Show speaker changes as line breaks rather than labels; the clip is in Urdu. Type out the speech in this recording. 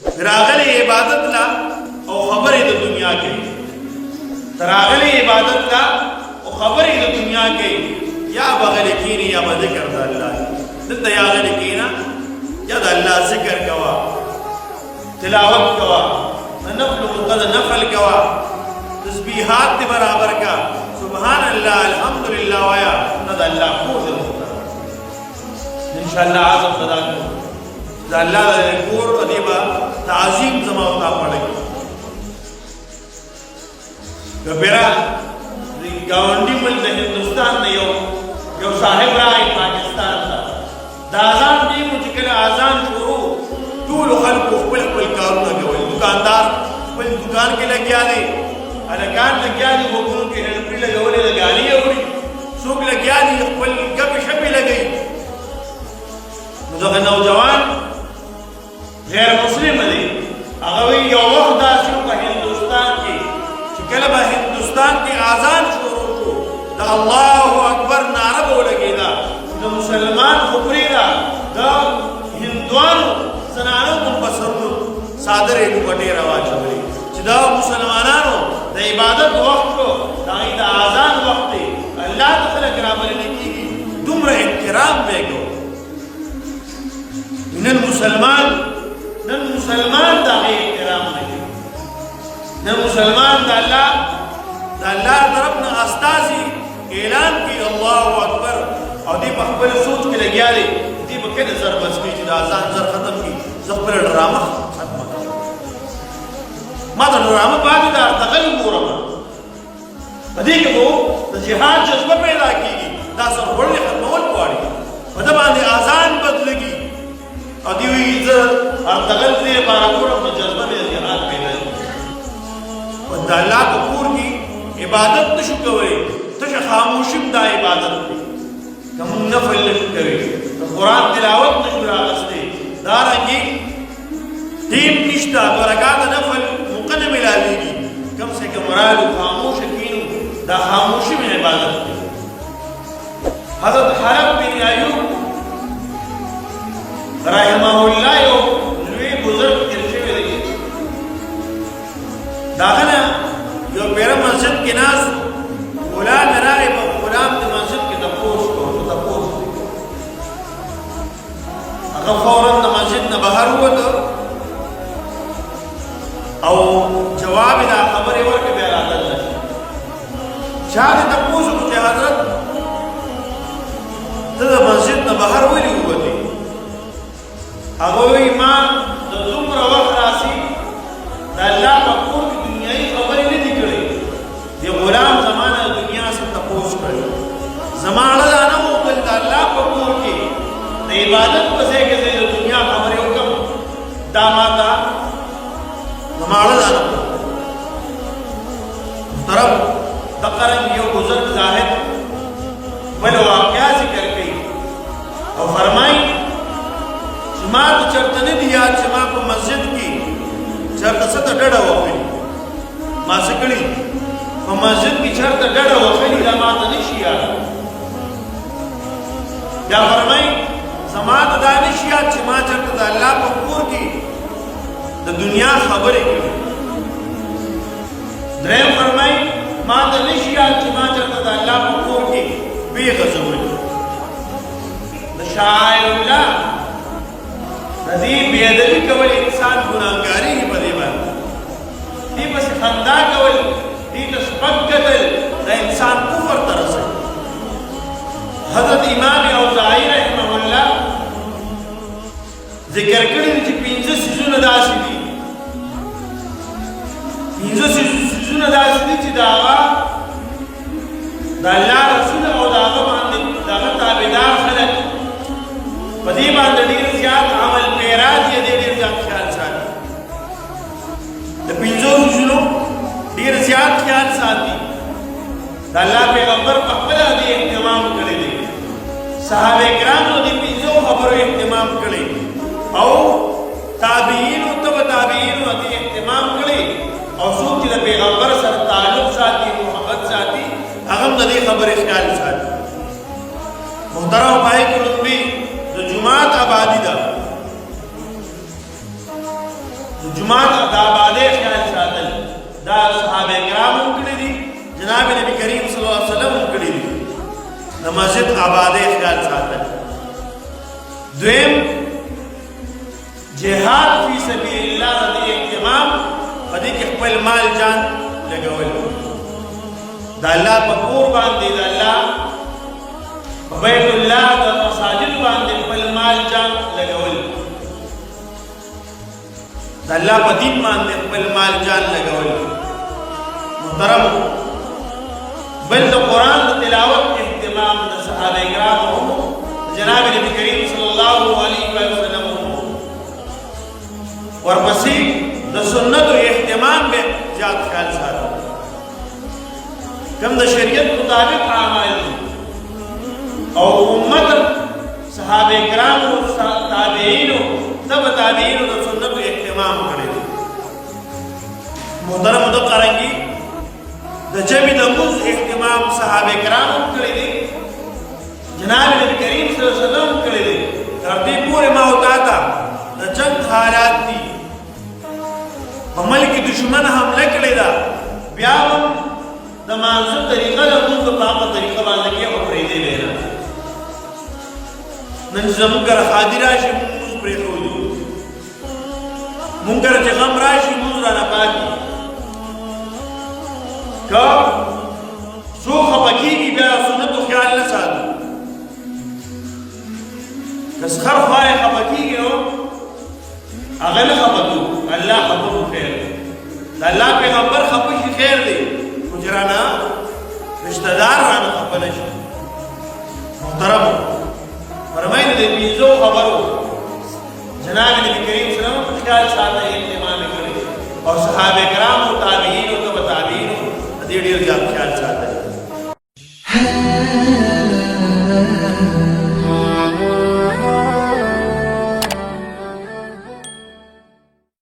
راغلی عبادت لا او خبرې د دنیا کې راغلی عبادت لا او خبرې د دنیا کې یا بغل کینی یا ذکر د الله دلته یا غل کینا یا د الله ذکر کوا تلاوت کوا نفل قد نفل کوا تسبیحات دی برابر کا سبحان الله الحمدللہ ویا ند الله کو دې ان شاء الله اعظم صدا کو دا الله د کور ادیبا تعظیم زما او تا پړی کبیرا گاونډي مل د هندستان نه یو صاحب راي پاکستان ته دا اذان دی چې کله اذان شروع ټول خلک خپل خپل کارونه کوي دکاندار خپل دکان کې لګیا دي الکان لګیا دي وګورو کې هلپړي لګولې لګالي اوري څوک لګیا دي خپل ګپ شپ لګي نو دا نوجوان غیر مسلم دی هغه یو وخت دا شو په هندستان کې چې کله به هندستان کې اذان شروع شو دا الله اکبر نعره ولګیدا د مسلمان خبرې دا د هندوانو زنانو منبسرونو صادرې کوټې راواچولې چې دا مسلمانانو د عبادت وخت کو دا د اذان وخت دی الله تعالی کرامل کېږي دومره احترام وکړو نن مسلمان دا احترام نه کوي نن مسلمان د الله طرفنا استازي اعلان کوي الله اکبر او دې په خپل سوچ کې لګیا دي دې په کې نظر بس کوي چې دا اذان زر ختم کی خپل ډرامه ختم ما دا ډرامه باندې دا تغل مورم دې کې وو د جهاد جذبه پیدا کیږي دا سر ورلې ختمول غواړي په دا باندې اذان بدلږي او دی وی زه ارتغل دې بارکورم د جذبه دې جهاد پیدا کیږي او د الله په کور کې عبادت نشو کوي ته خاموشي د عبادت کوم نفل نشو کوي قرآن تلاوت نشو راغسته دا رنګي ټیم نشته برکات نفل مقدم ملاويږي کم سے کم مراد خاموش کینو دا خاموشي من عبادت حضرت خالد بن ایوب رحمه الله یو لوی بزرگ ارشوی دی داغنا یو پیر مسجد کی ناس غلام راغی با غلام دی مسجد کی تپوس کو اگر فوراً دی مسجد نا بہر ہوا تو او جواب دا خبری ورکی بیرادت نشی شاہ دی تپوس کو چه حضرت دی مسجد نا بہر ولی ہوا دی اگر ایمان دا زمر وقت راسی دا اللہ مقبول کی دنیای خبری نہیں دکھڑی دی غلام زمانہ دنیا سے تپوس کرے زمانہ دانا موقل دا اللہ مقبول کی دا عبادت پسے کے سے دنیا خبری حکم داماتا زمانہ دانا طرف تقرن یو بزرگ زاہد بل واقعہ ذکر گئی اور فرمائی ما ته چرته نه دی یاد چې ما په مسجد کې چرته څه ته ډډه وکړي ما څه کړي په مسجد کې چرته ډډه وکړي دا ما ته نشي یاد بیا فرمایي زما ته دا نشي یاد چې ما چرته د الله په کور کې د دنیا خبرې کړي دریم فرمایي ما ته نشي یاد چې ما چرته د الله په کور کې بې غزولي د شاعر الله ندی بیادبی کول انسان گناہگاری ہی بدے بات دی بس خندا کول دی تسبق قتل دا انسان کفر ترسے حضرت امام اوزاعی رحمہ اللہ ذکر کردی چی 15 سیزون داسی دی 15 سیزون داسی دی چی داغا دا اللہ رسول او داغا باندی داغا تابدار خلق بدی باندې ډیر زیات عمل پیراج یې ډیر زیات خیال ساتي د پنځو روزونو ډیر زیات خیال ساتي د الله پیغمبر په خپل دې اهتمام کړی دی صحابه کرامو دې پنځو خبرو اهتمام کړی او تابعین او تبع تابعین دې اهتمام کړی او څوک چې د پیغمبر سره تعلق ساتي محبت ساتي هغه دې خبرې خیال ساتي محترم بھائی کرم بھی جماعت آبادی دا جماعت د آبادۍ خیال ساتل دا صحابه کرام هم کړي دي، جناب نبی کریم صلی الله علیه وسلم هم کړي دي، د مسجد آبادۍ خیال ساتل. دویم جهاد فی سبیل الله د اهتمام په دې کې خپل مال جان لګول، د الله په کور باندې د الله په بیت الله د مساجد باندې خپل مال جان لګول، د الله په دین باندې خپل مال جان لګول. محترم بل د قرآن د تلاوت اهتمام د صحابه کرامو جناب نبی کریم صلی الله علیه وسلم، ورپسې د سنت اهتمام به زیات خیال ساتل، کوم د شریعت مطابق اعمال دي او امت صحابه کرامو تابعینو تبع تابعینو د سنت اهتمام کړی. محترم د قرنګي د جمع د موز اهتمام صحابه کرامو کړی دي، جناب نبی کریم صلی الله علیه وسلم کړی دي. تر دې پورې ما وتا تا د جنگ حالات دي، په ملک دشمن حمله کړې ده، بیا هم د مانځو طریقه له موږ په هغه طریقه باندې کې اورېدې وینا. نن زموږ حاضر راشي موږ پرېښودو، موږ چې غم راشي موږ رانه پاتې که څو خفه کېږي بیا سنتو خیال نه ساتو، که سخر خوا یې خفه کېږي نو هغه نه خفه کړو، الله خفه خو خیر دی، د الله پیغمبر خفه شي خیر دی، خو چې رانه رشته دار رانه خفه نه شي. محترم فرمایي د پنځو خبرو جناب نبی کریم صلی الله علیه وسلم خیال ساتي، اهتمام یې کړی او صحابه کرامو تابعینو تبع تابعینو د دې ډېر زیات خیال ساتي.